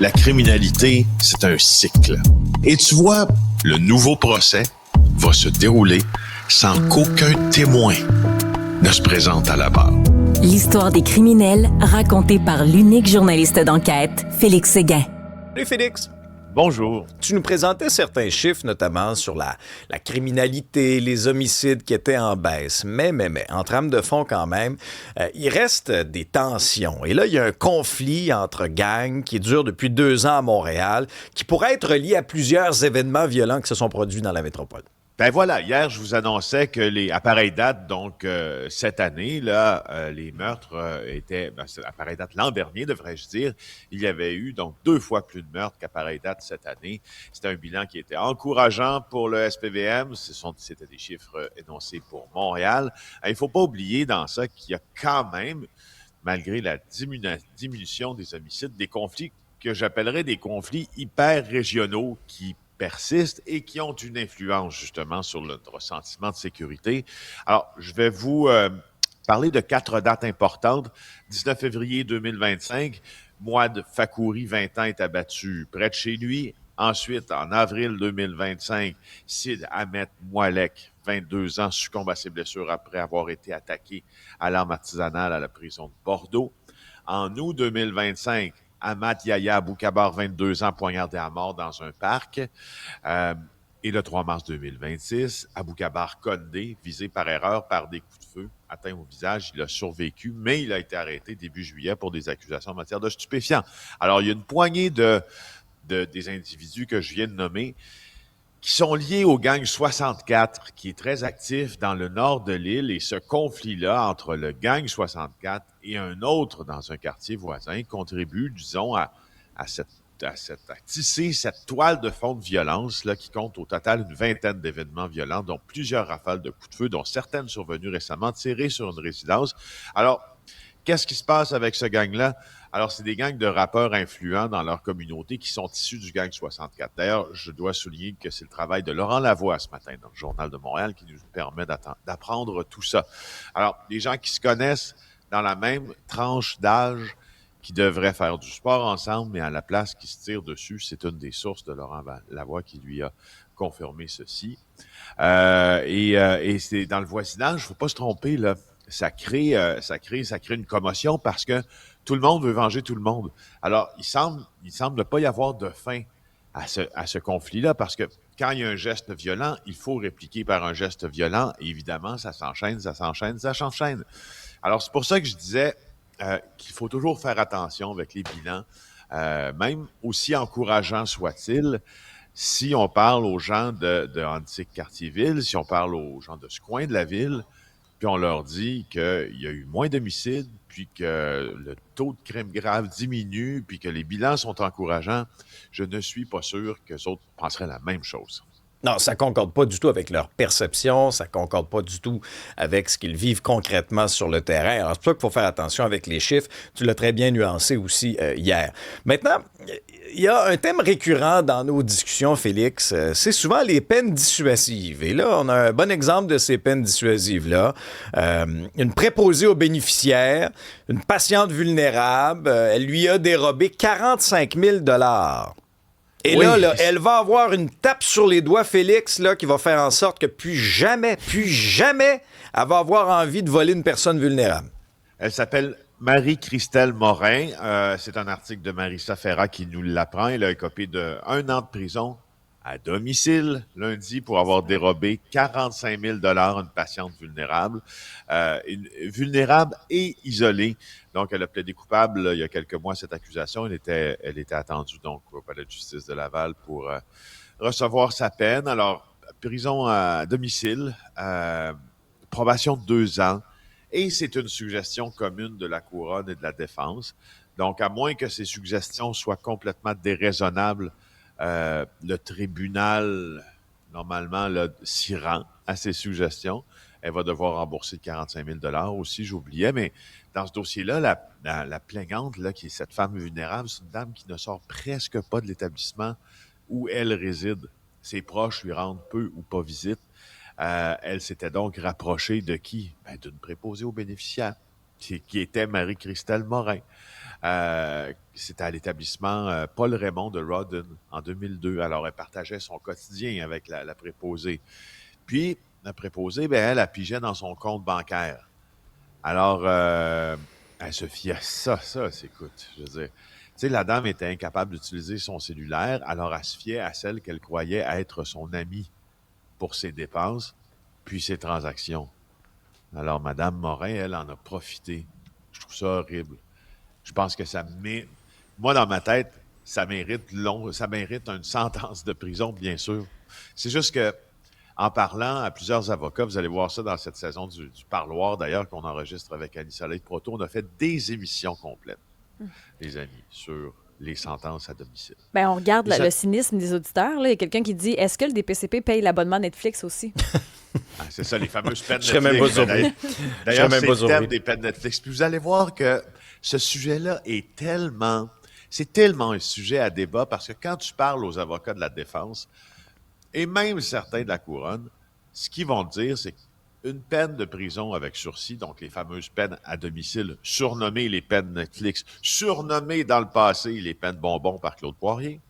la criminalité, c'est un cycle. Et tu vois, le nouveau procès va se dérouler sans qu'aucun témoin ne se présente à la barre. L'histoire des criminels racontée par l'unique journaliste d'enquête, Félix Séguin. Salut Félix. Bonjour. Tu nous présentais certains chiffres, notamment sur la criminalité, les homicides qui étaient en baisse. Mais, en trame de fond quand même, il reste des tensions. Et là, il y a un conflit entre gangs qui dure depuis 2 ans à Montréal, qui pourrait être lié à plusieurs événements violents qui se sont produits dans la métropole. Ben voilà, hier, je vous annonçais que à pareille date, donc cette année, là, les meurtres étaient, à pareille date l'an dernier, devrais-je dire, il y avait eu donc 2 fois plus de meurtres qu'à pareille date cette année. C'était un bilan qui était encourageant pour le SPVM. C'était des chiffres énoncés pour Montréal. Il ne faut pas oublier dans ça qu'il y a quand même, malgré la diminution des homicides, des conflits que j'appellerais des conflits hyper régionaux qui persistent et qui ont une influence justement sur notre sentiment de sécurité. Alors, je vais vous parler de 4 dates importantes. 19 février 2025, Mouad Fakouri, 20 ans, est abattu près de chez lui. Ensuite, en avril 2025, Sid Ahmed Moualek, 22 ans, succombe à ses blessures après avoir été attaqué à l'arme artisanale à la prison de Bordeaux. En août 2025, Ahmad Yahya Boukabar, 22 ans, poignardé à mort dans un parc. Et le 3 mars 2026, Aboukabar Condé, visé par erreur par des coups de feu, atteint au visage. Il a survécu, mais il a été arrêté début juillet pour des accusations en matière de stupéfiants. Alors, il y a une poignée des individus que je viens de nommer qui sont liés au gang 64, qui est très actif dans le nord de l'île. Et ce conflit-là entre le gang 64 et un autre dans un quartier voisin contribue, disons, à tisser cette toile de fond de violence là, qui compte au total une vingtaine d'événements violents, dont plusieurs rafales de coups de feu, dont certaines survenues récemment, tirées sur une résidence. Alors, qu'est-ce qui se passe avec ce gang-là? Alors, c'est des gangs de rappeurs influents dans leur communauté qui sont issus du gang 64. D'ailleurs, je dois souligner que c'est le travail de Laurent Lavoie ce matin dans le Journal de Montréal qui nous permet d'apprendre tout ça. Alors, les gens qui se connaissent dans la même tranche d'âge, qui devraient faire du sport ensemble, mais à la place qui se tire dessus, c'est une des sources de Laurent Lavoie qui lui a confirmé ceci. Et c'est dans le voisinage, il ne faut pas se tromper, là. Ça crée une commotion parce que tout le monde veut venger tout le monde. Alors, il semble ne pas y avoir de fin à ce conflit-là parce que quand il y a un geste violent, il faut répliquer par un geste violent. Et évidemment, ça s'enchaîne. Alors, c'est pour ça que je disais qu'il faut toujours faire attention avec les bilans, même aussi encourageant soit-il. Si on parle aux gens de Antique-Cartierville, si on parle aux gens de ce coin de la ville, puis on leur dit qu'il y a eu moins d'homicides, puis que le taux de crime grave diminue, puis que les bilans sont encourageants, je ne suis pas sûr qu'eux autres penseraient la même chose. Non, ça concorde pas du tout avec leur perception, ça concorde pas du tout avec ce qu'ils vivent concrètement sur le terrain. Alors, c'est pour ça qu'il faut faire attention avec les chiffres. Tu l'as très bien nuancé aussi hier. Maintenant, il y a un thème récurrent dans nos discussions, Félix, c'est souvent les peines dissuasives. Et là, on a un bon exemple de ces peines dissuasives-là. Une préposée aux bénéficiaires, une patiente vulnérable, elle lui a dérobé 45 000 $. Et oui, là, elle va avoir une tape sur les doigts, Félix, là, qui va faire en sorte que plus jamais, elle va avoir envie de voler une personne vulnérable. Elle s'appelle Marie-Christelle Morin. C'est un article de Marissa Ferrat qui nous l'apprend. Elle a écopé de 1 an de prison à domicile lundi pour avoir dérobé 45 000 $ à une patiente vulnérable. Vulnérable et isolée. Donc, elle a plaidé coupable il y a quelques mois à cette accusation. Elle était attendue donc au palais de justice de Laval pour recevoir sa peine. Alors, prison à domicile, probation de 2 ans. Et c'est une suggestion commune de la Couronne et de la Défense. Donc, à moins que ces suggestions soient complètement déraisonnables, le tribunal, normalement, là, s'y rend à ces suggestions. Elle va devoir rembourser 45 000 $ aussi, j'oubliais. Mais dans ce dossier-là, la plaignante, là, qui est cette femme vulnérable, c'est une dame qui ne sort presque pas de l'établissement où elle réside. Ses proches lui rendent peu ou pas visite. Elle s'était donc rapprochée de qui? D'une préposée aux bénéficiaires, qui était Marie-Christelle Morin. C'était à l'établissement Paul Raymond de Rawdon en 2002. Alors, elle partageait son quotidien avec la préposée. Puis, la préposée, elle pigeait dans son compte bancaire. Alors, elle se fiait à ça, écoute, je veux dire. Tu sais, la dame était incapable d'utiliser son cellulaire, alors elle se fiait à celle qu'elle croyait être son amie pour ses dépenses, puis ses transactions. Alors, Mme Morin, elle en a profité. Je trouve ça horrible. Je pense que moi, dans ma tête, ça mérite une sentence de prison, bien sûr. C'est juste que, en parlant à plusieurs avocats, vous allez voir ça dans cette saison du Parloir, d'ailleurs, qu'on enregistre avec Annie-Soleil Proto, on a fait des émissions complètes, les amis, sur les sentences à domicile. On regarde le cynisme des auditeurs. Là. Il y a quelqu'un qui dit, est-ce que le DPCP paye l'abonnement Netflix aussi? C'est ça, les fameuses peines Netflix. Je serais même pas surpris. D'ailleurs, c'est le thème des peines Netflix. Puis vous allez voir que ce sujet-là c'est tellement un sujet à débat, parce que quand tu parles aux avocats de la défense, et même certains de la couronne, ce qu'ils vont te dire, c'est qu'une peine de prison avec sursis, donc les fameuses peines à domicile, surnommées les peines Netflix, surnommées dans le passé les peines bonbons par Claude Poirier,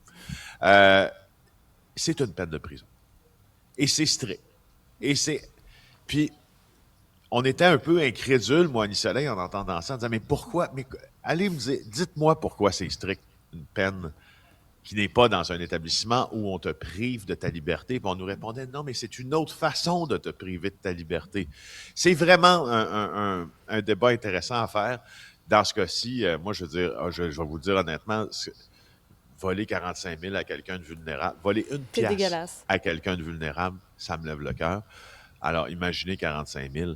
c'est une peine de prison. Et c'est strict. Puis, on était un peu incrédules, moi, Annie-Soleil, en entendant ça, en disant, mais pourquoi? Mais allez me dire, dites-moi pourquoi c'est strict, une peine qui n'est pas dans un établissement où on te prive de ta liberté. Puis on nous répondait, non, mais c'est une autre façon de te priver de ta liberté. C'est vraiment un débat intéressant à faire. Dans ce cas-ci, moi, je veux dire, je vais vous le dire honnêtement, voler 45 000 à quelqu'un de vulnérable, voler une pièce à quelqu'un de vulnérable, ça me lève le cœur. Alors, imaginez 45 000.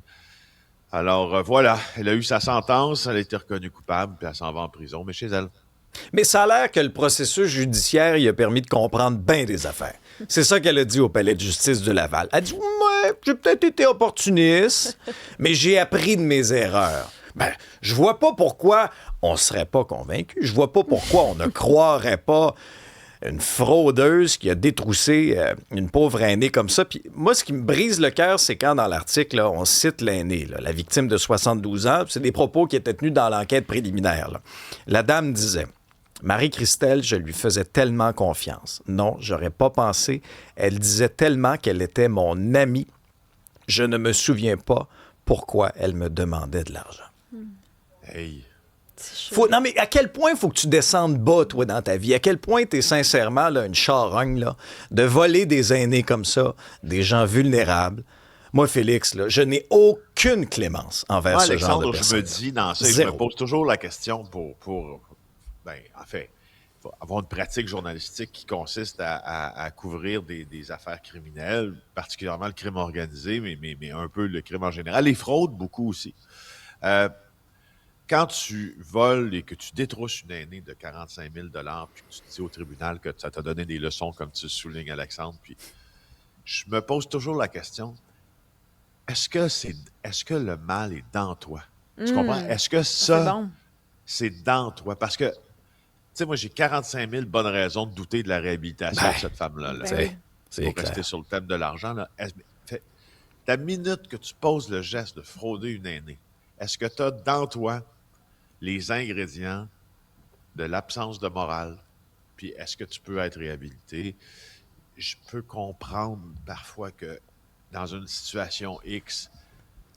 Alors, voilà, elle a eu sa sentence, elle a été reconnue coupable, puis elle s'en va en prison, mais chez elle. Mais ça a l'air que le processus judiciaire y a permis de comprendre bien des affaires. C'est ça qu'elle a dit au palais de justice de Laval. Elle a dit, ouais, j'ai peut-être été opportuniste, mais j'ai appris de mes erreurs. Je vois pas pourquoi on serait pas convaincu. Je vois pas pourquoi on ne croirait pas une fraudeuse qui a détroussé une pauvre aînée comme ça. Puis moi, ce qui me brise le cœur, c'est quand dans l'article, là, on cite l'aînée, la victime de 72 ans. C'est des propos qui étaient tenus dans l'enquête préliminaire. Là. La dame disait, Marie-Christelle, je lui faisais tellement confiance. Non, j'aurais pas pensé. Elle disait tellement qu'elle était mon amie. Je ne me souviens pas pourquoi elle me demandait de l'argent. Hey! Non, mais à quel point il faut que tu descendes bas, toi, dans ta vie? À quel point tu es sincèrement là, une charogne là, de voler des aînés comme ça, des gens vulnérables? Moi, Félix, là, je n'ai aucune clémence envers ce genre de personnes. Je me dis dans ça, je me pose toujours la question en fait, il faut avoir une pratique journalistique qui consiste à couvrir des affaires criminelles, particulièrement le crime organisé, mais un peu le crime en général. Les fraudes, beaucoup aussi. Quand tu voles et que tu détrousses une aînée de 45 000 $ puis que tu te dis au tribunal que ça t'a donné des leçons, comme tu le soulignes, Alexandre, puis je me pose toujours la question, est-ce que le mal est dans toi? Tu comprends? Est-ce que c'est dans toi? Parce que, tu sais, moi, j'ai 45 000 bonnes raisons de douter de la réhabilitation de cette femme-là. Pour rester sur le thème de l'argent. Là. La minute que tu poses le geste de frauder une aînée, est-ce que tu as dans toi les ingrédients de l'absence de morale? Puis est-ce que tu peux être réhabilité? Je peux comprendre parfois que dans une situation X,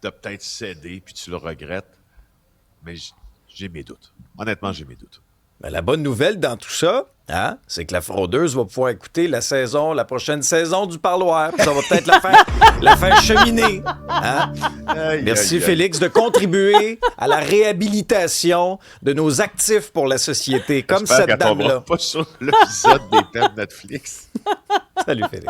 tu as peut-être cédé puis tu le regrettes, mais j'ai mes doutes. Honnêtement, j'ai mes doutes. Ben, la bonne nouvelle dans tout ça, c'est que la fraudeuse va pouvoir écouter la prochaine saison du Parloir. Ça va peut-être la faire cheminer. Merci, Félix, de contribuer à la réhabilitation de nos actifs pour la société, comme cette dame-là. Pas sur l'épisode des peines Netflix. Salut, Félix.